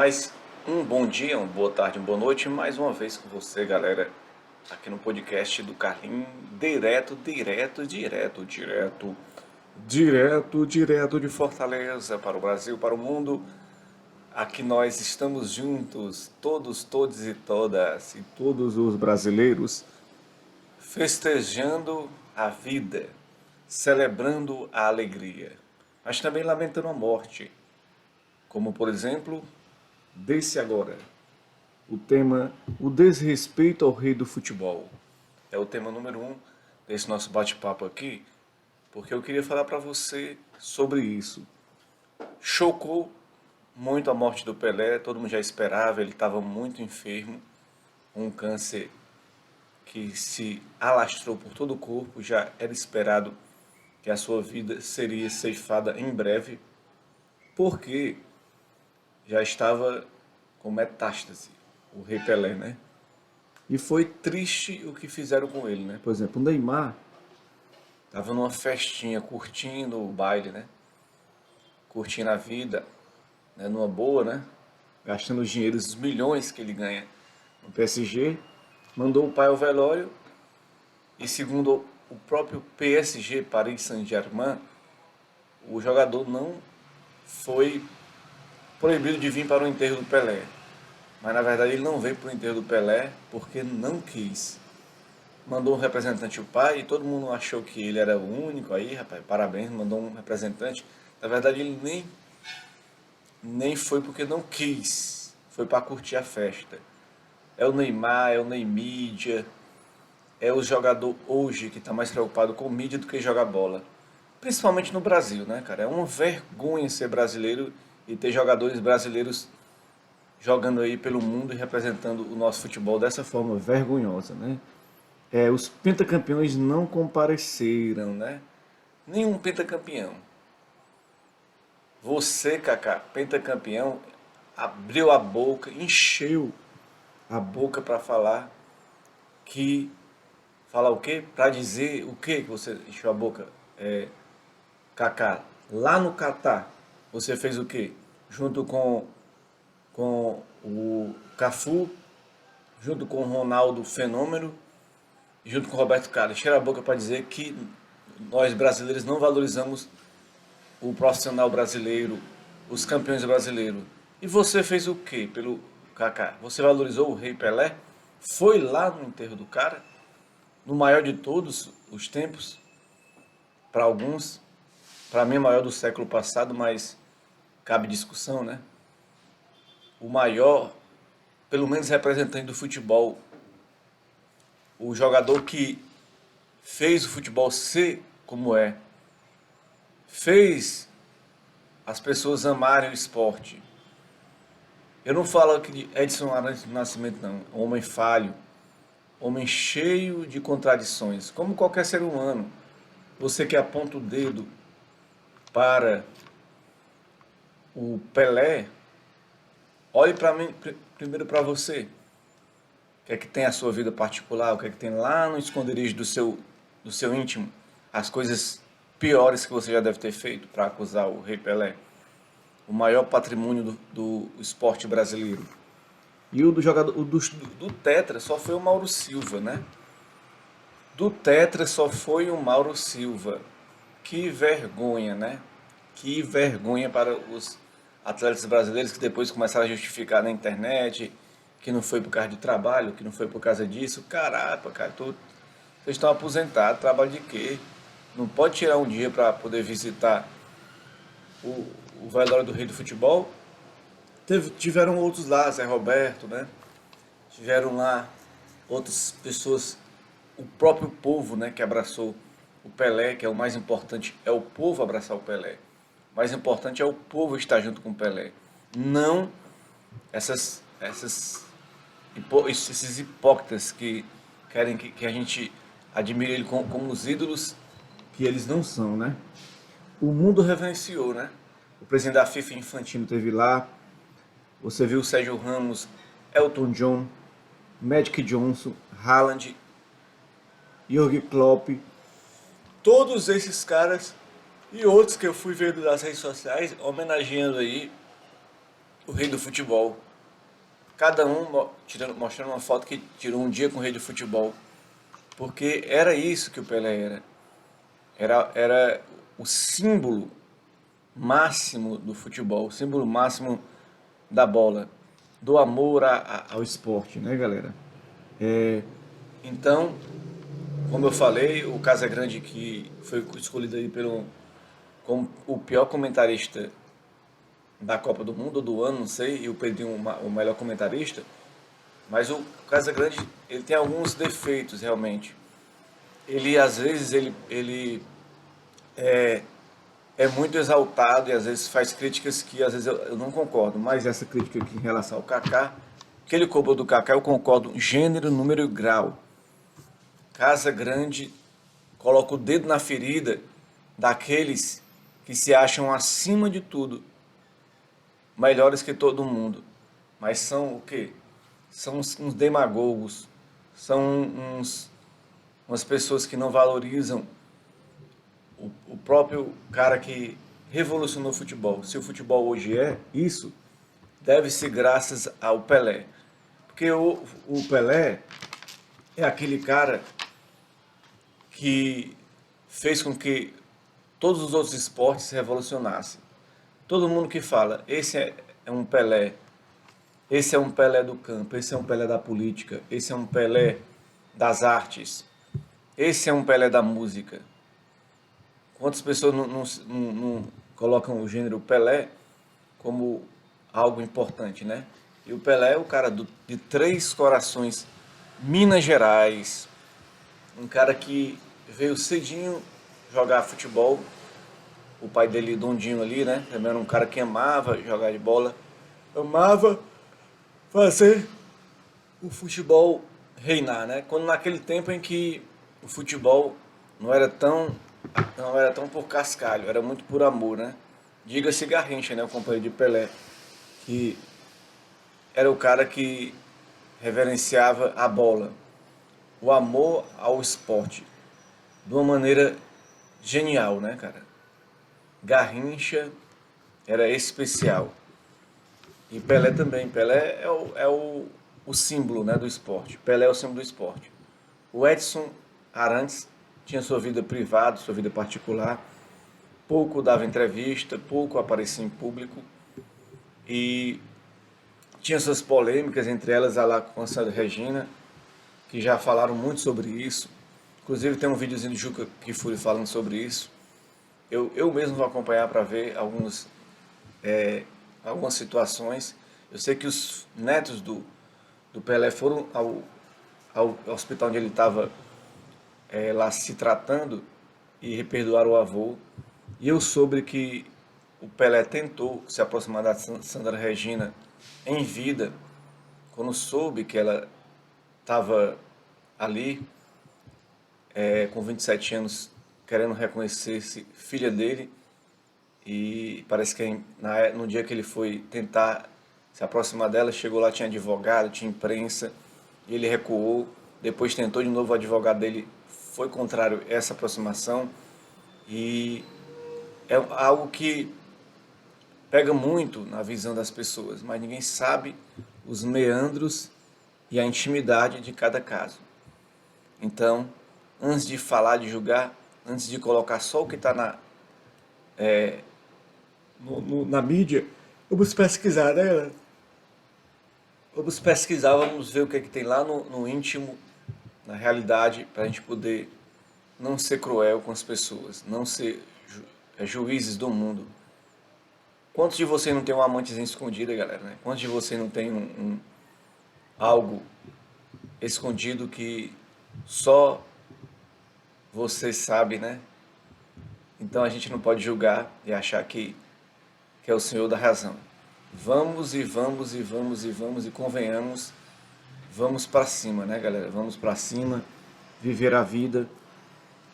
Mais um bom dia, uma boa tarde, uma boa noite, mais uma vez com você, galera, aqui no podcast do Carlinhos, direto de Fortaleza para o Brasil, para o mundo. Aqui nós estamos juntos, todos e todas, e todos os brasileiros, festejando a vida, celebrando a alegria, mas também lamentando a morte, como por exemplo, desse agora. O tema, o desrespeito ao rei do futebol. É o tema número 1 desse nosso bate-papo aqui, porque eu queria falar para você sobre isso. Chocou muito a morte do Pelé, todo mundo já esperava, ele estava muito enfermo, um câncer que se alastrou por todo o corpo, já era esperado que a sua vida seria ceifada em breve, porque já estava com metástase, o Rei Pelé, né? E foi triste o que fizeram com ele, né? Por exemplo, o Neymar estava numa festinha, curtindo o baile, né? Curtindo a vida, né? Numa boa, né? Gastando os dinheiros, os milhões que ele ganha no PSG. Mandou o pai ao velório e, segundo o próprio PSG, Paris Saint-Germain, o jogador não foi proibido de vir para o enterro do Pelé. Mas na verdade ele não veio para o enterro do Pelé porque não quis. Mandou um representante o pai e todo mundo achou que ele era o único aí, rapaz, parabéns, mandou um representante. Na verdade ele nem foi porque não quis, foi para curtir a festa. É o Neymar, é o Neymídia, é o jogador hoje que está mais preocupado com mídia do que jogar bola. Principalmente no Brasil, né, cara? É uma vergonha ser brasileiro e ter jogadores brasileiros jogando aí pelo mundo e representando o nosso futebol dessa forma vergonhosa, né? Os pentacampeões não compareceram, né? Nenhum pentacampeão. Você, Kaká, pentacampeão, abriu a boca, encheu a boca para falar que... Falar o quê? Para dizer o quê que você encheu a boca? Kaká, lá no Catar, você fez o quê? Junto com o Cafu, junto com o Ronaldo Fenômeno, junto com o Roberto Carlos, cheira a boca para dizer que nós brasileiros não valorizamos o profissional brasileiro, os campeões brasileiros. E você fez o quê pelo Kaká? Você valorizou o Rei Pelé? Foi lá no enterro do cara? No maior de todos os tempos? Para alguns, para mim é o maior do século passado, mas cabe discussão, né? O maior, pelo menos representante do futebol, o jogador que fez o futebol ser como é, fez as pessoas amarem o esporte. Eu não falo aqui de Edson Arantes do Nascimento, não. Homem falho, homem cheio de contradições, como qualquer ser humano. Você que aponta o dedo para o Pelé, olhe para mim, primeiro para você. O que é que tem a sua vida particular, o que é que tem lá no esconderijo do seu íntimo, as coisas piores que você já deve ter feito para acusar o Rei Pelé, o maior patrimônio do esporte brasileiro. E o do jogador, do Tetra só foi o Mauro Silva, né? Do Tetra só foi o Mauro Silva. Que vergonha, né? Que vergonha para os atletas brasileiros que depois começaram a justificar na internet que não foi por causa de trabalho, que não foi por causa disso. Caraca, cara, vocês estão aposentados, trabalho de quê? Não pode tirar um dia para poder visitar o velório do rei do futebol? Tiveram outros lá, Zé Roberto, né? Tiveram lá outras pessoas, o próprio povo, né, que abraçou o Pelé, que é o mais importante, é o povo abraçar o Pelé. O mais importante é o povo estar junto com o Pelé. Não esses hipócritas que querem que a gente admire ele como os ídolos que eles não são, né? O mundo reverenciou, né? O presidente da FIFA Infantino teve lá. Você viu o Sérgio Ramos, Elton John, Magic Johnson, Haaland, Jürgen Klopp, todos esses caras e outros que eu fui vendo nas redes sociais homenageando aí o rei do futebol. Cada um mostrando uma foto que tirou um dia com o rei do futebol. Porque era isso que o Pelé era. Era o símbolo máximo do futebol, o símbolo máximo da bola, do amor ao esporte, né, galera? Então, como eu falei, o Casagrande, que foi escolhido aí como o pior comentarista da Copa do Mundo ou do ano, não sei, e o Pedrinho o melhor comentarista, mas o Casagrande, ele tem alguns defeitos realmente. Ele às vezes é muito exaltado e às vezes faz críticas que às vezes eu não concordo, mas essa crítica aqui em relação ao Kaká, que ele cobrou do Kaká, eu concordo gênero, número e grau. Casagrande coloca o dedo na ferida daqueles que se acham acima de tudo, melhores que todo mundo, mas são o quê? São uns demagogos, são umas pessoas que não valorizam o próprio cara que revolucionou o futebol. Se o futebol hoje é isso, deve-se graças ao Pelé. Porque o Pelé é aquele cara que fez com que todos os outros esportes se revolucionassem. Todo mundo que fala, esse é um Pelé, esse é um Pelé do campo, esse é um Pelé da política, esse é um Pelé das artes, esse é um Pelé da música. Quantas pessoas não colocam o gênero Pelé como algo importante, né? E o Pelé é o cara de Três Corações, Minas Gerais, um cara que veio cedinho jogar futebol. O pai dele, Dondinho ali, né? Também era um cara que amava jogar de bola, amava fazer o futebol reinar, né? Quando naquele tempo em que o futebol não era tão por cascalho, era muito por amor, né? Diga-se Garrincha, né? O companheiro de Pelé, que era o cara que reverenciava a bola, o amor ao esporte, de uma maneira genial, né, cara? Garrincha era especial. E Pelé também. Pelé é o símbolo, né, do esporte. Pelé é o símbolo do esporte. O Edson Arantes tinha sua vida privada, sua vida particular. Pouco dava entrevista, pouco aparecia em público. E tinha suas polêmicas, entre elas a lá com a Sandra Regina, que já falaram muito sobre isso. Inclusive tem um videozinho do Juca Kfouri falando sobre isso. Eu mesmo vou acompanhar para ver algumas situações. Eu sei que os netos do Pelé foram ao hospital onde ele estava lá se tratando e perdoaram o avô. E eu soube que o Pelé tentou se aproximar da Sandra Regina em vida, quando soube que ela estava ali com 27 anos querendo reconhecer-se filha dele. E parece que no dia que ele foi tentar se aproximar dela, chegou lá, tinha advogado, tinha imprensa, e ele recuou. Depois tentou de novo, o advogado dele foi contrário a essa aproximação. E é algo que pega muito na visão das pessoas, mas ninguém sabe os meandros e a intimidade de cada caso. Então, antes de falar, de julgar, antes de colocar só o que está na mídia, vamos pesquisar, né, galera? Vamos pesquisar, vamos ver o que é que tem lá no íntimo, na realidade, para a gente poder não ser cruel com as pessoas, não ser juízes do mundo. Quantos de vocês não tem uma amantezinha escondida, galera? Né? Quantos de vocês não tem algo escondido que só você sabe, né? Então a gente não pode julgar e achar que é o Senhor da razão. Vamos e vamos e vamos e vamos e convenhamos, vamos para cima, né, galera? Vamos para cima, viver a vida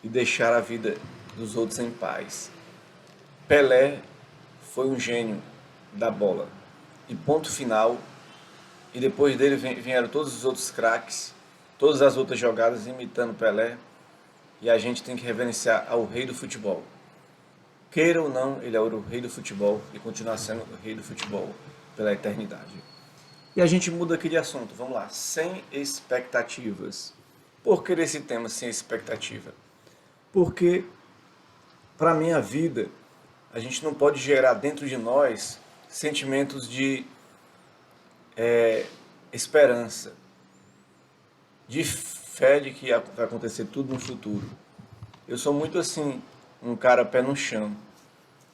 e deixar a vida dos outros em paz. Pelé foi um gênio da bola. E ponto final. E depois dele vieram todos os outros craques, todas as outras jogadas imitando Pelé. E a gente tem que reverenciar ao rei do futebol. Queira ou não, ele é o rei do futebol e continua sendo o rei do futebol. pela eternidade. E a gente muda aqui de assunto, vamos lá, sem expectativas. Por que esse tema sem expectativa? Porque para a minha vida, a gente não pode gerar dentro de nós sentimentos de esperança, de fé de que vai acontecer tudo no futuro. Eu sou muito assim, um cara pé no chão.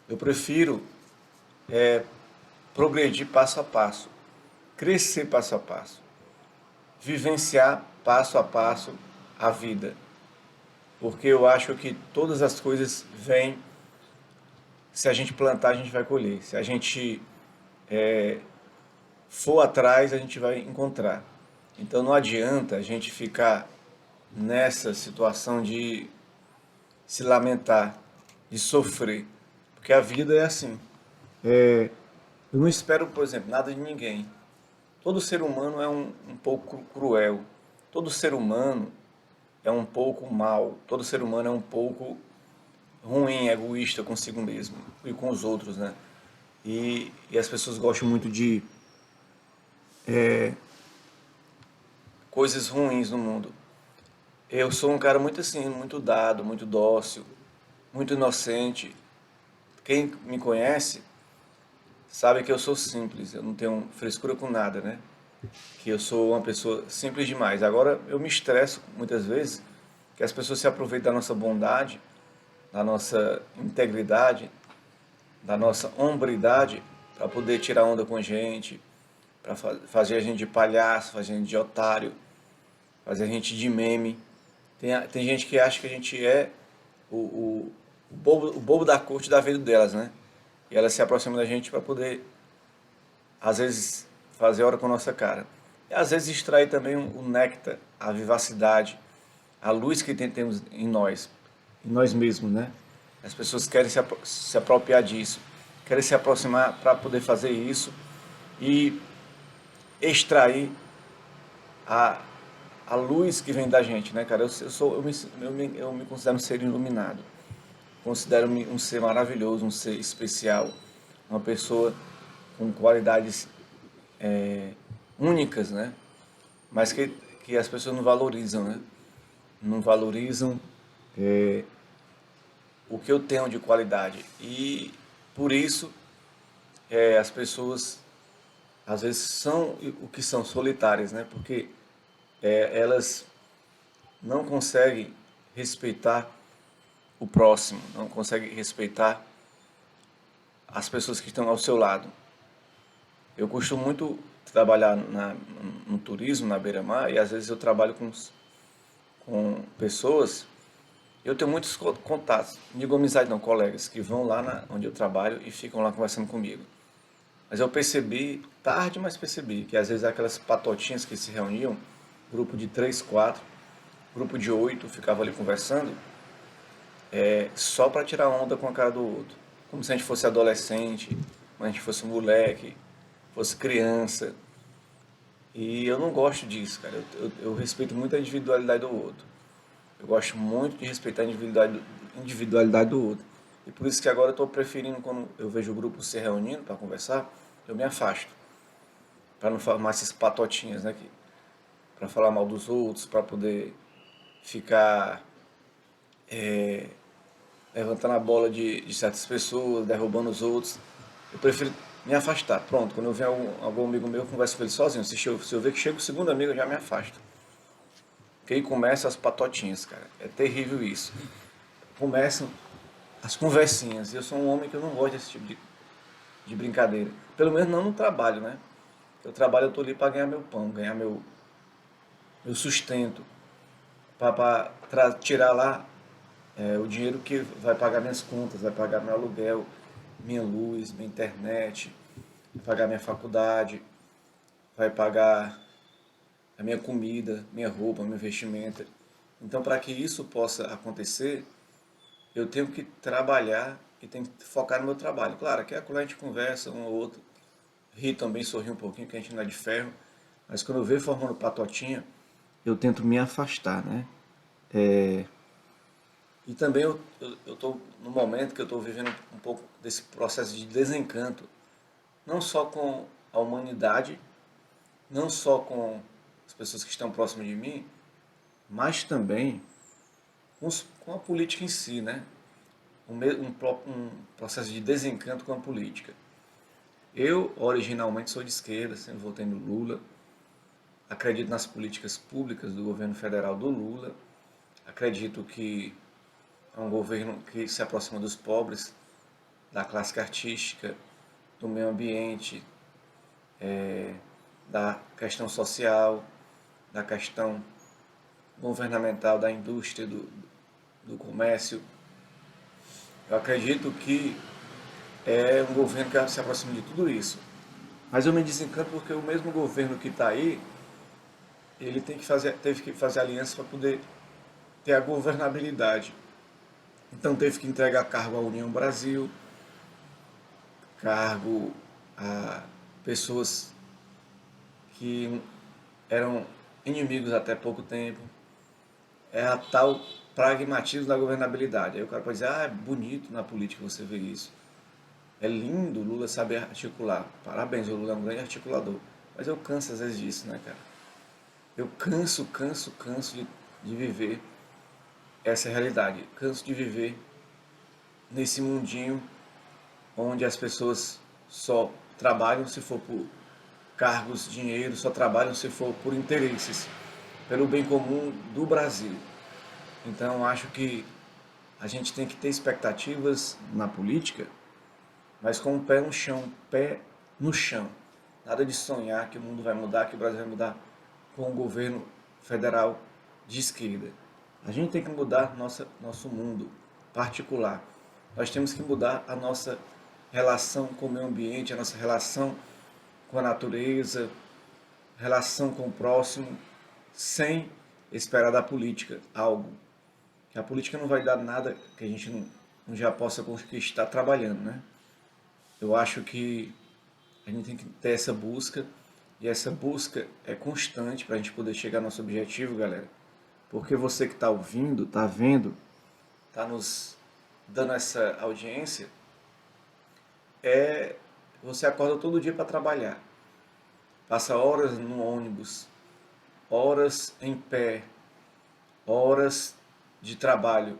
Eu prefiro progredir passo a passo, crescer passo a passo, vivenciar passo a passo a vida. Porque eu acho que todas as coisas vêm, se a gente plantar, a gente vai colher. Se a gente for atrás, a gente vai encontrar. Então não adianta a gente ficar nessa situação de se lamentar, de sofrer, porque a vida é assim. Eu não espero, por exemplo, nada de ninguém. Todo ser humano é um pouco cruel. Todo ser humano é um pouco mau. Todo ser humano é um pouco ruim, egoísta consigo mesmo e com os outros, né? E as pessoas gostam muito de coisas ruins no mundo. Eu sou um cara muito assim, muito dado, muito dócil, muito inocente. Quem me conhece sabe que eu sou simples, eu não tenho frescura com nada, né? Que eu sou uma pessoa simples demais. Agora eu me estresso muitas vezes que as pessoas se aproveitam da nossa bondade, da nossa integridade, da nossa hombridade para poder tirar onda com a gente, para fazer a gente de palhaço, fazer a gente de otário, fazer a gente de meme. Tem gente que acha que a gente é o bobo da corte da vida delas, né? E elas se aproximam da gente para poder, às vezes, fazer hora com a nossa cara. E às vezes extrair também o néctar, a vivacidade, a luz que temos em nós mesmos, né? As pessoas querem se apropriar disso, querem se aproximar para poder fazer isso e extrair a, a luz que vem da gente, né, cara? Eu me considero um ser iluminado. Considero-me um ser maravilhoso, um ser especial, uma pessoa com qualidades únicas, né? Mas que as pessoas não valorizam, né? Não valorizam o que eu tenho de qualidade. E por isso as pessoas às vezes são o que são solitárias, né? Porque elas não conseguem respeitar o próximo, não conseguem respeitar as pessoas que estão ao seu lado. Eu costumo muito trabalhar no turismo, na beira-mar, e às vezes eu trabalho com pessoas, eu tenho muitos contatos, não digo amizade não, colegas, que vão lá onde eu trabalho e ficam lá conversando comigo. Mas eu percebi, tarde, mas percebi, que às vezes aquelas patotinhas que se reuniam, grupo de 3, 4, grupo de 8, ficava ali conversando, só para tirar onda com a cara do outro. Como se a gente fosse adolescente, como se a gente fosse moleque, fosse criança. E eu não gosto disso, cara. Eu respeito muito a individualidade do outro. Eu gosto muito de respeitar a individualidade do outro. E por isso que agora eu estou preferindo, quando eu vejo o grupo se reunindo para conversar, eu me afasto. Para não formar essas patotinhas, né? Para falar mal dos outros, para poder ficar levantando a bola de certas pessoas, derrubando os outros. Eu prefiro me afastar. Pronto, quando eu ver algum amigo meu, eu converso com ele sozinho. Se eu ver que chega o segundo amigo, eu já me afasto. Porque aí começam as patotinhas, cara. É terrível isso. Começam as conversinhas. E eu sou um homem que eu não gosto desse tipo de brincadeira. Pelo menos não no trabalho, né? Eu trabalho, eu tô ali para ganhar meu pão, ganhar meu sustento. Para tirar lá o dinheiro que vai pagar minhas contas, vai pagar meu aluguel, minha luz, minha internet, vai pagar minha faculdade, vai pagar a minha comida, minha roupa, minha vestimenta. Então, para que isso possa acontecer, eu tenho que trabalhar e tenho que focar no meu trabalho. Claro, que quando a gente conversa um ou outro, ri também, sorri um pouquinho, que a gente não é de ferro, mas quando eu vejo formando patotinha, eu tento me afastar, né? E também eu estou no momento que eu estou vivendo um pouco desse processo de desencanto, não só com a humanidade, não só com as pessoas que estão próximas de mim, mas também com a política em si, né? Um processo de desencanto com a política. Eu, originalmente, sou de esquerda, sempre votei no Lula, acredito nas políticas públicas do governo federal do Lula, acredito que é um governo que se aproxima dos pobres, da classe artística, do meio ambiente, da questão social, da questão governamental, da indústria, do comércio. Eu acredito que é um governo que se aproxima de tudo isso. Mas eu me desencanto porque o mesmo governo que está aí, ele teve que fazer aliança para poder ter a governabilidade. Então teve que entregar cargo à União Brasil, cargo a pessoas que eram inimigos até pouco tempo. É a tal pragmatismo da governabilidade. Aí o cara pode dizer, é bonito na política você ver isso. É lindo o Lula saber articular. Parabéns, o Lula é um grande articulador. Mas eu canso às vezes disso, né, cara? Eu canso de viver essa realidade. Canso de viver nesse mundinho onde as pessoas só trabalham se for por cargos, dinheiro, só trabalham se for por interesses, pelo bem comum do Brasil. Então, acho que a gente tem que ter expectativas na política, mas com o pé no chão, pé no chão. Nada de sonhar que o mundo vai mudar, que o Brasil vai mudar com o governo federal de esquerda. A gente tem que mudar nosso mundo particular. Nós temos que mudar a nossa relação com o meio ambiente, a nossa relação com a natureza, relação com o próximo, sem esperar da política algo. Que a política não vai dar nada que a gente não já possa conquistar trabalhando, né? Eu acho que a gente tem que ter essa busca, e essa busca é constante para a gente poder chegar ao nosso objetivo, galera. Porque você que está ouvindo, está vendo, está nos dando essa audiência, você acorda todo dia para trabalhar. Passa horas no ônibus, horas em pé, horas de trabalho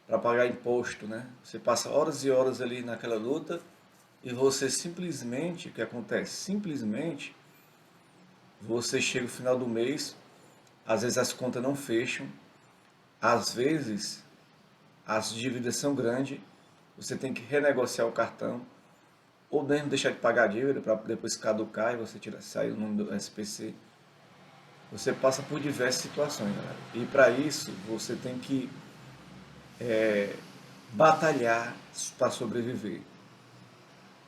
para pagar imposto, né? Você passa horas e horas ali naquela luta e você simplesmente, o que acontece? Simplesmente você chega no final do mês, às vezes as contas não fecham, às vezes as dívidas são grandes, você tem que renegociar o cartão, ou mesmo deixar de pagar a dívida para depois caducar e você sair o nome do SPC. Você passa por diversas situações, galera. E para isso você tem que batalhar para sobreviver.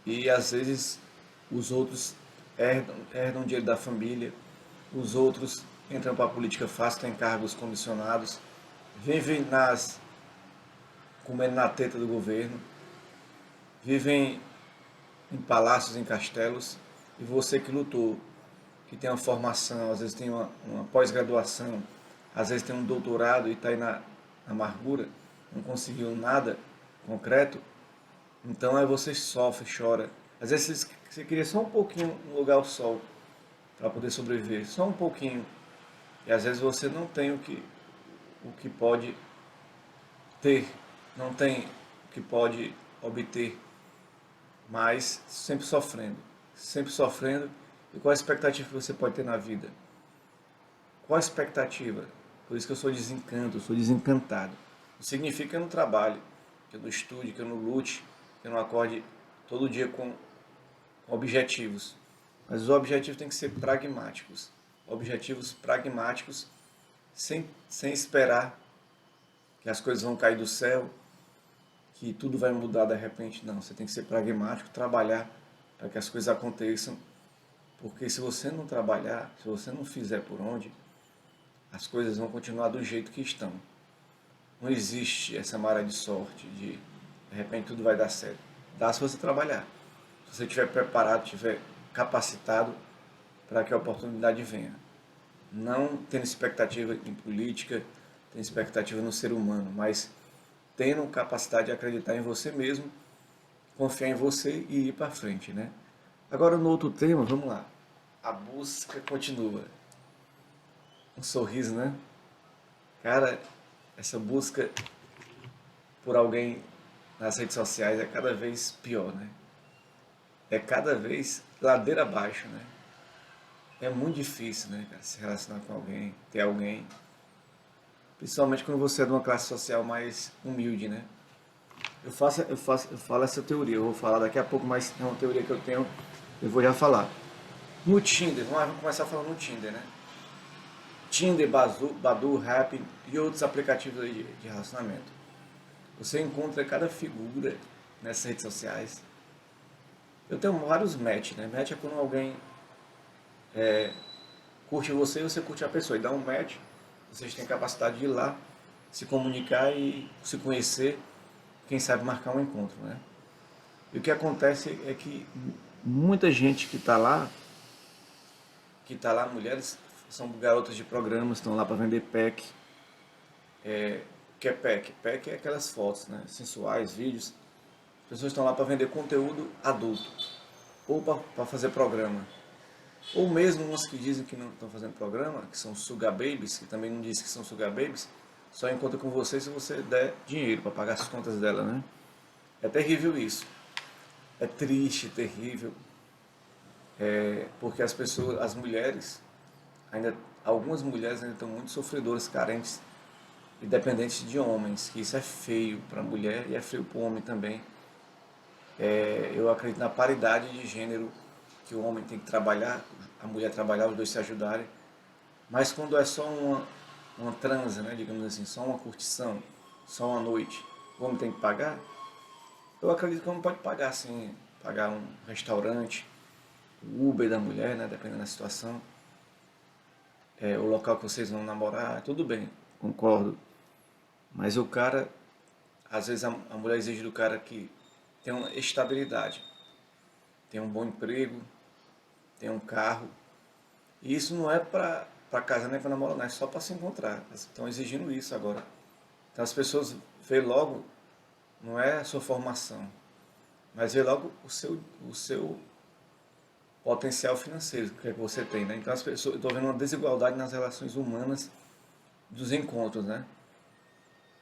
E às vezes os outros herdam dinheiro da família, os outros entram para a política fácil, têm cargos comissionados, vivem comendo na teta do governo, vivem em palácios, em castelos, e você que lutou, que tem uma formação, às vezes tem uma pós-graduação, às vezes tem um doutorado e está aí na amargura, não conseguiu nada concreto, então aí você sofre, chora. Às vezes você queria só um pouquinho no lugar ao sol para poder sobreviver, só um pouquinho. E às vezes você não tem o que pode ter, não tem o que pode obter, mas sempre sofrendo. E qual a expectativa que você pode ter na vida? Qual a expectativa? Por isso que eu sou desencanto, eu sou desencantado. Não significa que eu não trabalhe, que eu não estude, que eu não lute, que eu não acorde todo dia com objetivos. Mas os objetivos têm que ser pragmáticos. Objetivos pragmáticos, sem esperar que as coisas vão cair do céu, que tudo vai mudar de repente. Não, você tem que ser pragmático, trabalhar para que as coisas aconteçam. Porque se você não trabalhar, se você não fizer por onde, as coisas vão continuar do jeito que estão. Não existe essa maré de sorte, de repente tudo vai dar certo. Dá se você trabalhar. Se você estiver preparado, estiver capacitado para que a oportunidade venha. Não tendo expectativa em política, tendo expectativa no ser humano, mas tendo capacidade de acreditar em você mesmo, confiar em você e ir para frente, né? Agora no outro tema, vamos lá. A busca continua. Um sorriso, né? Cara, essa busca por alguém nas redes sociais é cada vez pior, né? É cada vez ladeira abaixo, né? É muito difícil, né, cara, se relacionar com alguém, ter alguém. Principalmente quando você é de uma classe social mais humilde, né? Eu falo essa teoria, eu vou falar daqui a pouco, mas é uma teoria que eu tenho, eu vou já falar. No Tinder, vamos começar falando no Tinder, né? Tinder, Badu, Happn e outros aplicativos aí de relacionamento. Você encontra cada figura nessas redes sociais. Eu tenho vários match, né? Match é quando alguém curte você e você curte a pessoa. E dá um match, vocês têm capacidade de ir lá, se comunicar e se conhecer, quem sabe marcar um encontro, né? E o que acontece é que muita gente que está lá, mulheres, são garotas de programas, estão lá para vender pack. O que é pack? Pack é aquelas fotos, né? Sensuais, vídeos. As pessoas estão lá para vender conteúdo adulto, ou para fazer programa. Ou mesmo umas que dizem que não estão fazendo programa, que são sugar babies, que também não dizem que são sugar babies, só encontra com você se você der dinheiro para pagar as contas dela, né? É terrível isso. É triste, terrível, porque as pessoas, as mulheres, ainda, algumas mulheres ainda estão muito sofredoras, carentes e dependentes de homens, que isso é feio para a mulher e é feio para o homem também. Eu acredito na paridade de gênero, que o homem tem que trabalhar, a mulher trabalhar, os dois se ajudarem. Mas quando é só uma transa, né, digamos assim, só uma curtição, só uma noite, o homem tem que pagar, eu acredito que o homem pode pagar, sim, pagar um restaurante, o Uber da mulher, né, dependendo da situação, o local que vocês vão namorar, tudo bem, concordo. Mas o cara, às vezes a mulher exige do cara que tenha uma estabilidade, tenha um bom emprego, tenha um carro. E isso não é para casar nem para namorar, não, é só para se encontrar. Estão exigindo isso agora. Então as pessoas veem logo, não é a sua formação, mas vê logo o seu potencial financeiro que é que você tem, né? Então as pessoas, eu estou vendo uma desigualdade nas relações humanas dos encontros, né?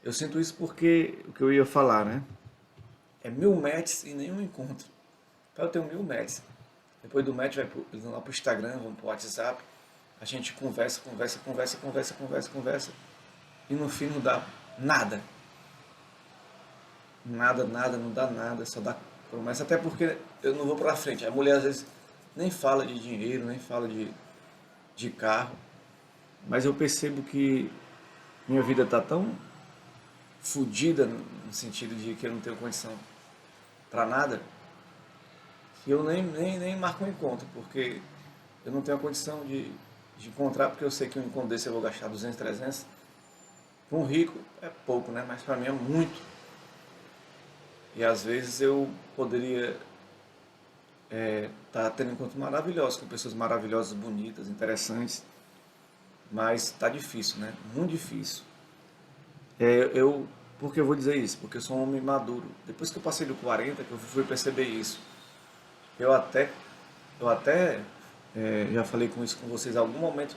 Eu sinto isso porque o que eu ia falar, né? É 1000 matches e nenhum encontro. Para eu ter 1000 matches, depois do match eles vão lá pro Instagram, vão pro WhatsApp, a gente conversa e no fim não dá nada. Nada, não dá nada, só dá promessa, até porque eu não vou pra frente. A mulher às vezes nem fala de dinheiro, nem fala de carro, mas eu percebo que minha vida tá tão fodida no sentido de que eu não tenho condição para nada, que eu nem marco um encontro, porque eu não tenho a condição de encontrar, porque eu sei que um encontro desse eu vou gastar 200, 300. Para um rico é pouco, né? Mas para mim é muito. E às vezes eu poderia estar tendo encontros maravilhosos, com pessoas maravilhosas, bonitas, interessantes, mas está difícil, né? Muito difícil. Por que eu vou dizer isso? Porque eu sou um homem maduro. Depois que eu passei do 40, que eu fui perceber isso. Eu até, eu até já falei com isso com vocês em algum momento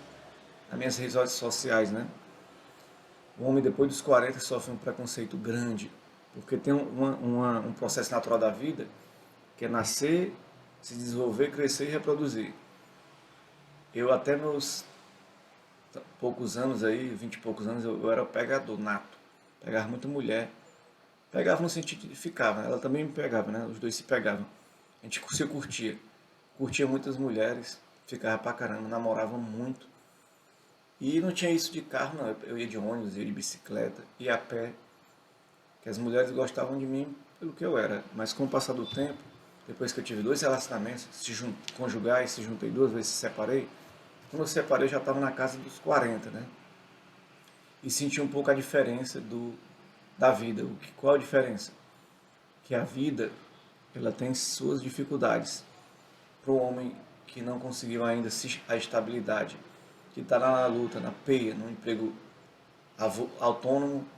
nas minhas redes sociais, né? O homem depois dos 40 sofre um preconceito grande, porque tem um processo natural da vida, que é nascer, se desenvolver, crescer e reproduzir. Eu até meus poucos anos aí, 20 e poucos anos, eu era pegador nato. Pegava muita mulher. Pegava no sentido de ficava, né? Ela também me pegava, né? Os dois se pegavam. A gente se curtia. Curtia muitas mulheres, ficava pra caramba, namorava muito. E não tinha isso de carro, não. Eu ia de ônibus, ia de bicicleta, ia a pé. Que as mulheres gostavam de mim pelo que eu era. Mas com o passar do tempo, depois que eu tive dois relacionamentos conjugais, se juntei duas vezes, se separei. Quando eu separei, eu já estava na casa dos 40, né? E senti um pouco a diferença da vida. Qual a diferença? Que a vida, ela tem suas dificuldades. Para o homem que não conseguiu ainda a estabilidade, que está lá na luta, na peia, num emprego autônomo,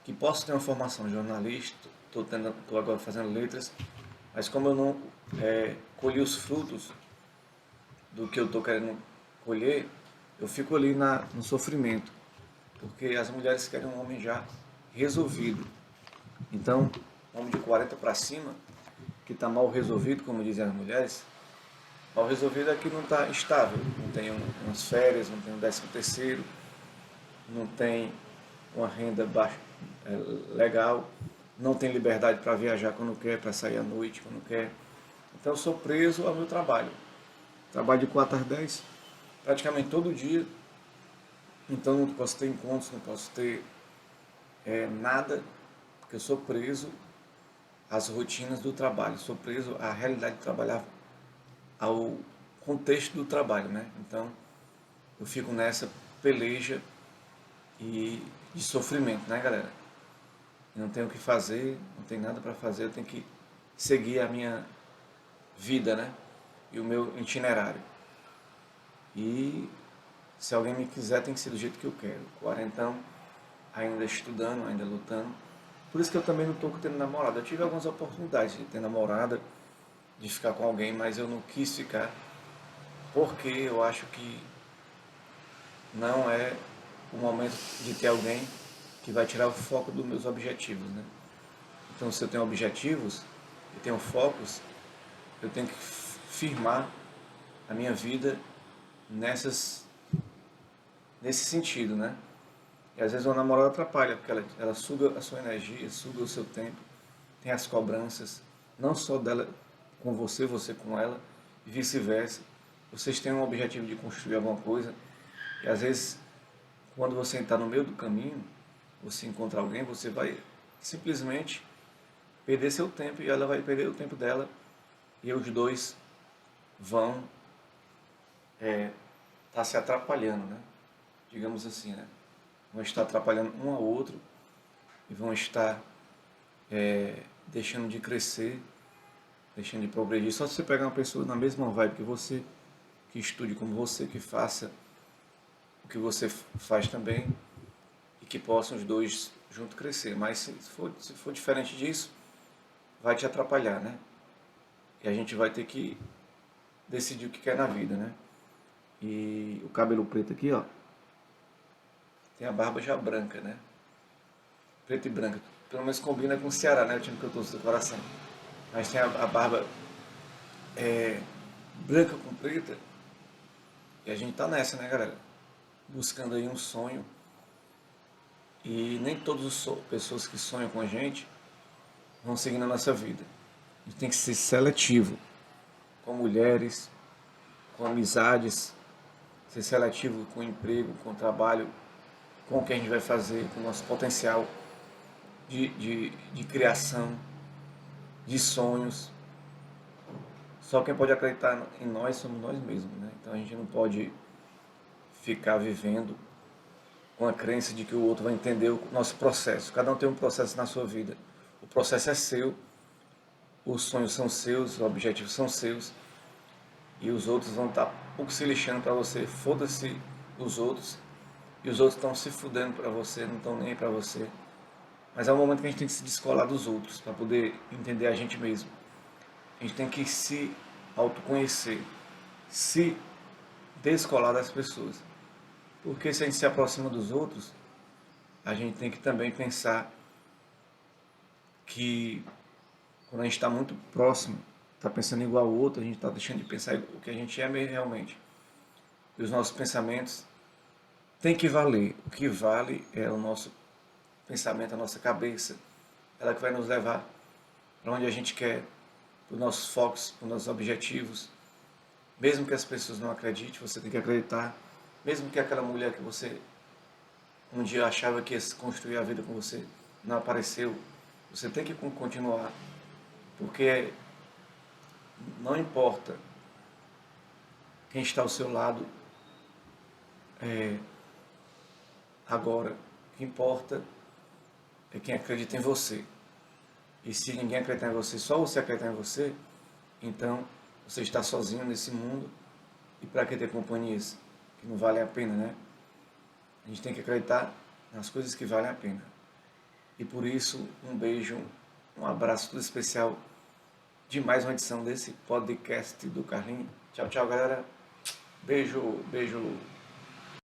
que posso ter uma formação de jornalista, estou agora fazendo letras, mas como eu colher os frutos do que eu estou querendo colher, eu fico ali no sofrimento, porque as mulheres querem um homem já resolvido. Então, um homem de 40 para cima, que está mal resolvido, como dizem as mulheres, mal resolvido é que não está estável, não tem umas férias, não tem um 13º, não tem uma renda baixa, legal, não tem liberdade para viajar quando quer, para sair à noite quando quer. Então eu sou preso ao meu trabalho. Trabalho de 4 às 10, praticamente todo dia. Então não posso ter encontros, não posso ter nada, porque eu sou preso às rotinas do trabalho, sou preso à realidade de trabalhar, ao contexto do trabalho, né? Então eu fico nessa peleja e de sofrimento, né, galera? Eu não tenho o que fazer, não tenho nada para fazer, eu tenho que seguir a minha vida, né? E o meu itinerário. E se alguém me quiser, tem que ser do jeito que eu quero. Quarentão, ainda estudando, ainda lutando. Por isso que eu também não estou tendo namorada. Eu tive algumas oportunidades de ter namorada, de ficar com alguém, mas eu não quis ficar, porque eu acho que não é o momento de ter alguém que vai tirar o foco dos meus objetivos, né? Então, se eu tenho objetivos e tenho focos, eu tenho que firmar a minha vida nesse sentido, né? E às vezes uma namorada atrapalha, porque ela suga a sua energia, suga o seu tempo, tem as cobranças, não só dela com você, você com ela, e vice-versa. Vocês têm um objetivo de construir alguma coisa, e às vezes, quando você está no meio do caminho, você encontra alguém, você vai simplesmente perder seu tempo e ela vai perder o tempo dela, e os dois vão estar se atrapalhando, né? Digamos assim, né? Vão estar atrapalhando um ao outro e vão estar deixando de crescer, deixando de progredir. Só se você pegar uma pessoa na mesma vibe que você, que estude como você, que faça o que você faz também e que possam os dois juntos crescer. Mas se for diferente disso, vai te atrapalhar, né? E a gente vai ter que decidir o que quer na vida, né? E o cabelo preto aqui, ó, tem a barba já branca, né? Preto e branca. Pelo menos combina com o Ceará, né? O time que eu torço do coração. Mas tem a barba branca com preta. E a gente tá nessa, né, galera? Buscando aí um sonho. E nem todas as pessoas que sonham com a gente vão seguir na nossa vida. A gente tem que ser seletivo com mulheres, com amizades, ser seletivo com o emprego, com o trabalho, com o que a gente vai fazer, com o nosso potencial de criação, de sonhos. Só quem pode acreditar em nós somos nós mesmos, né? Então a gente não pode ficar vivendo com a crença de que o outro vai entender o nosso processo. Cada um tem um processo na sua vida. O processo é seu, os sonhos são seus, os objetivos são seus, e os outros vão estar pouco se lixando para você. Foda-se os outros, e os outros estão se fudendo para você, não estão nem aí para você. Mas é um momento que a gente tem que se descolar dos outros para poder entender a gente mesmo. A gente tem que se autoconhecer, se descolar das pessoas. Porque se a gente se aproxima dos outros, a gente tem que também pensar que quando a gente está muito próximo, está pensando igual ao outro, a gente está deixando de pensar o que a gente é mesmo realmente. E os nossos pensamentos têm que valer. O que vale é o nosso pensamento, a nossa cabeça. Ela que vai nos levar para onde a gente quer, para os nossos focos, para os nossos objetivos. Mesmo que as pessoas não acreditem, você tem que acreditar. Mesmo que aquela mulher que você um dia achava que ia construir a vida com você não apareceu, você tem que continuar. Porque não importa quem está ao seu lado agora, o que importa é quem acredita em você. E se ninguém acreditar em você, só você acreditar em você, então você está sozinho nesse mundo. E para que ter companhias que não valem a pena, né? A gente tem que acreditar nas coisas que valem a pena. E por isso, um beijo, um abraço todo especial de mais uma edição desse podcast do Carlinhos. Tchau, tchau, galera. Beijo, beijo.